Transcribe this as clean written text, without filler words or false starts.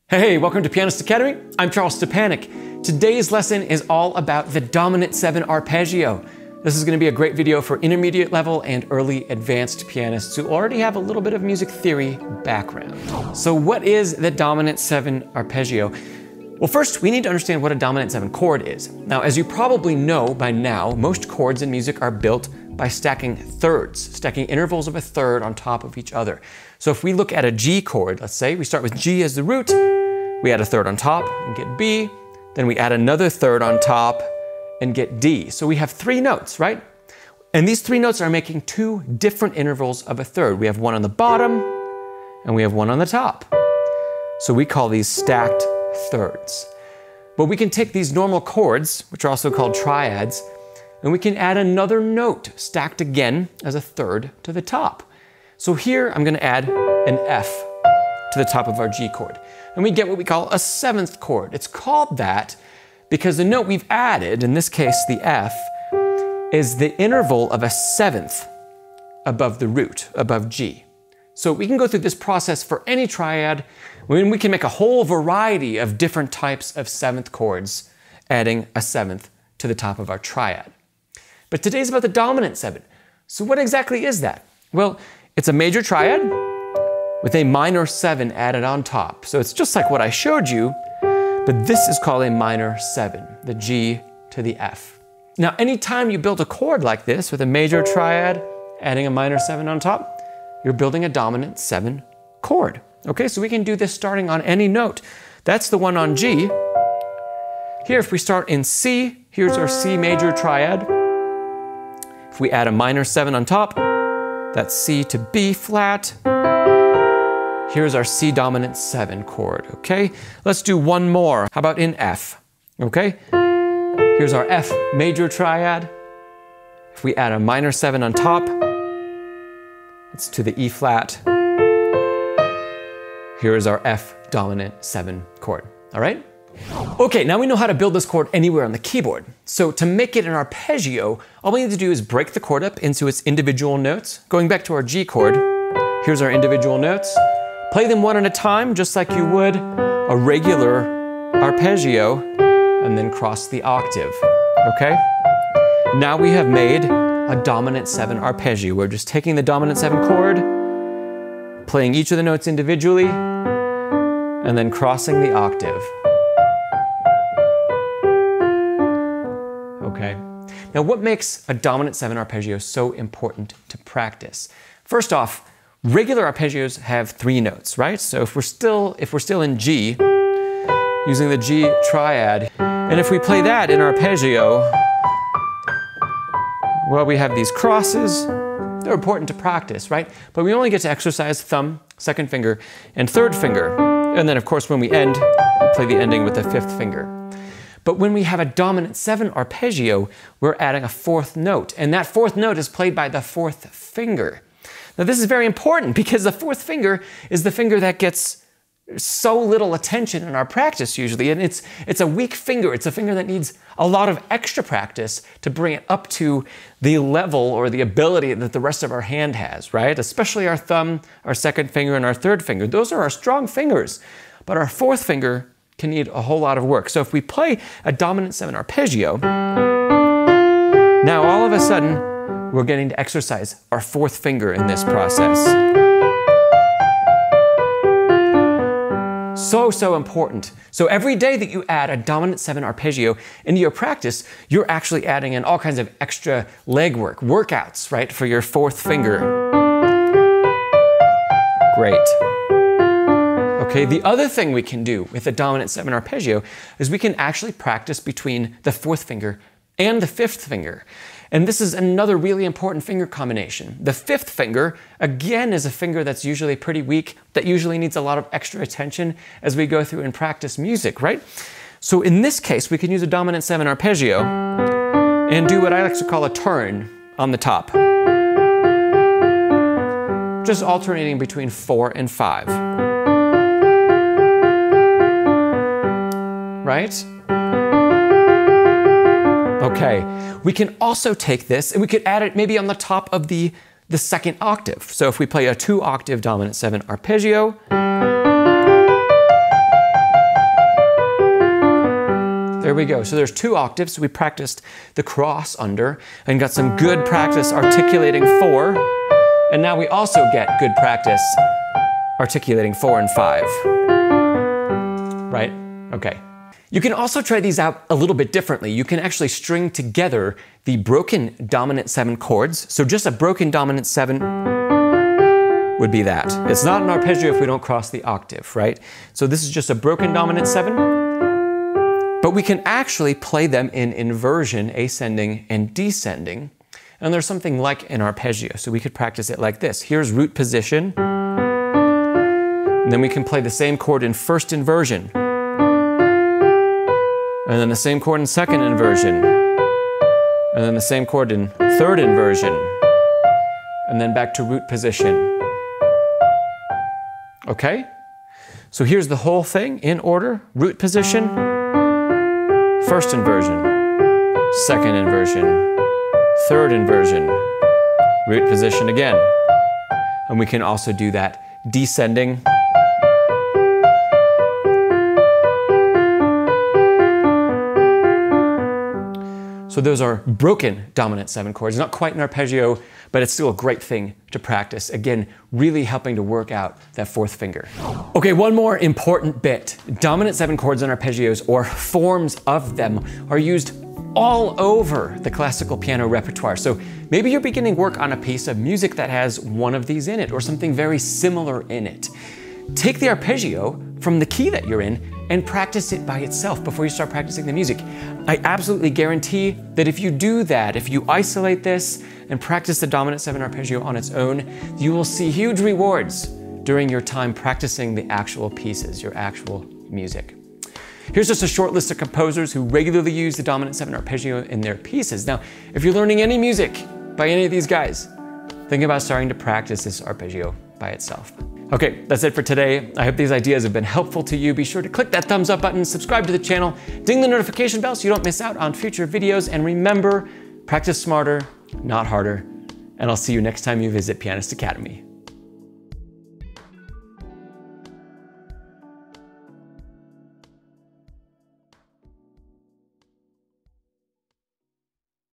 Hey, welcome to Pianist Academy. I'm Charles Stepanek. Today's lesson is all about the dominant 7 arpeggio. This is going to be a great video for intermediate level and early advanced pianists who already have a little bit of music theory background. So what is the dominant 7 arpeggio? Well, first we need to understand what a dominant 7 chord is. Now, as you probably know by now, most chords in music are built by stacking thirds, stacking intervals of a third on top of each other. So if we look at a G chord, let's say we start with G as the root, we add a third on top and get B, then we add another third on top and get D. So we have 3 notes, right? And these 3 notes are making 2 different intervals of a third. We have one on the bottom and we have one on the top. So we call these stacked thirds. But we can take these normal chords, which are also called triads, and we can add another note stacked again as a third to the top. So here I'm going to add an F to the top of our G chord. And we get what we call a 7th chord. It's called that because the note we've added, in this case the F, is the interval of a 7th above the root, above G. So we can go through this process for any triad when we can make a whole variety of different types of 7th chords, adding a 7th to the top of our triad. But today's about the dominant 7. So what exactly is that? Well, it's a major triad with a minor 7 added on top. So it's just like what I showed you, but this is called a minor 7, the G to the F. Now, anytime you build a chord like this with a major triad, adding a minor 7 on top, you're building a dominant 7 chord. Okay, so we can do this starting on any note. That's the one on G. Here, if we start in C, here's our C major triad. If we add a minor 7 on top, that's C to B flat. Here's our C dominant 7 chord, okay? Let's do one more. How about in F, okay? Here's our F major triad. If we add a minor 7 on top, it's to the E flat. Here is our F dominant 7 chord, all right? Okay, now we know how to build this chord anywhere on the keyboard. So to make it an arpeggio, all we need to do is break the chord up into its individual notes. Going back to our G chord, here's our individual notes. Play them one at a time, just like you would a regular arpeggio, and then cross the octave, okay? Now we have made a dominant 7 arpeggio. We're just taking the dominant 7 chord, playing each of the notes individually, and then crossing the octave. Okay. Now what makes a dominant 7 arpeggio so important to practice? First off, regular arpeggios have 3 notes, right? So if we're still in G, using the G triad, and if we play that in arpeggio, well, we have these crosses. They're important to practice, right? But we only get to exercise thumb, 2nd finger, and 3rd finger. And then of course when we end, we play the ending with the 5th finger. But when we have a dominant 7 arpeggio, we're adding a 4th note, and that 4th note is played by the 4th finger. Now this is very important because the 4th finger is the finger that gets so little attention in our practice usually, and it's a weak finger. It's a finger that needs a lot of extra practice to bring it up to the level or the ability that the rest of our hand has, right? Especially our thumb, our 2nd finger, and our 3rd finger. Those are our strong fingers, but our 4th finger can need a whole lot of work. So if we play a dominant 7 arpeggio, now all of a sudden we're getting to exercise our 4th finger in this process. So important. So every day that you add a dominant 7 arpeggio into your practice, you're actually adding in all kinds of extra legwork, workouts, right, for your 4th finger. Great. Okay, the other thing we can do with the dominant 7 arpeggio is we can actually practice between the 4th finger and the 5th finger. And this is another really important finger combination. The 5th finger, again, is a finger that's usually pretty weak, that usually needs a lot of extra attention as we go through and practice music, right? So in this case, we can use a dominant 7 arpeggio and do what I like to call a turn on the top. Just alternating between 4 and 5. Right? Okay, we can also take this and we could add it maybe on the top of the 2nd octave. So if we play a 2-octave dominant 7 arpeggio, we go. So there's 2 octaves. We practiced the cross under and got some good practice articulating 4. And now we also get good practice articulating 4 and 5. Right? Okay. You can also try these out a little bit differently. You can actually string together the broken dominant 7 chords. So just a broken dominant 7 would be that. It's not an arpeggio if we don't cross the octave, right? So this is just a broken dominant 7, but we can actually play them in inversion, ascending and descending. And there's something like an arpeggio. So we could practice it like this. Here's root position. And then we can play the same chord in first inversion. And then the same chord in second inversion. And then the same chord in third inversion. And then back to root position. Okay? So here's the whole thing in order. Root position, first inversion, second inversion, third inversion, root position again. And we can also do that descending. So those are broken dominant 7 chords. Not quite an arpeggio, but it's still a great thing to practice. Again, really helping to work out that 4th finger. Okay, one more important bit. Dominant 7 chords and arpeggios, or forms of them, are used all over the classical piano repertoire. So maybe you're beginning work on a piece of music that has one of these in it, or something very similar in it. Take the arpeggio from the key that you're in and practice it by itself before you start practicing the music. I absolutely guarantee that if you do that, if you isolate this and practice the dominant 7 arpeggio on its own, you will see huge rewards during your time practicing the actual pieces, your actual music. Here's just a short list of composers who regularly use the dominant 7 arpeggio in their pieces. Now, if you're learning any music by any of these guys, think about starting to practice this arpeggio by itself. Okay, that's it for today. I hope these ideas have been helpful to you. Be sure to click that thumbs up button, subscribe to the channel, ding the notification bell so you don't miss out on future videos, and remember, practice smarter, not harder, and I'll see you next time you visit Pianist Academy.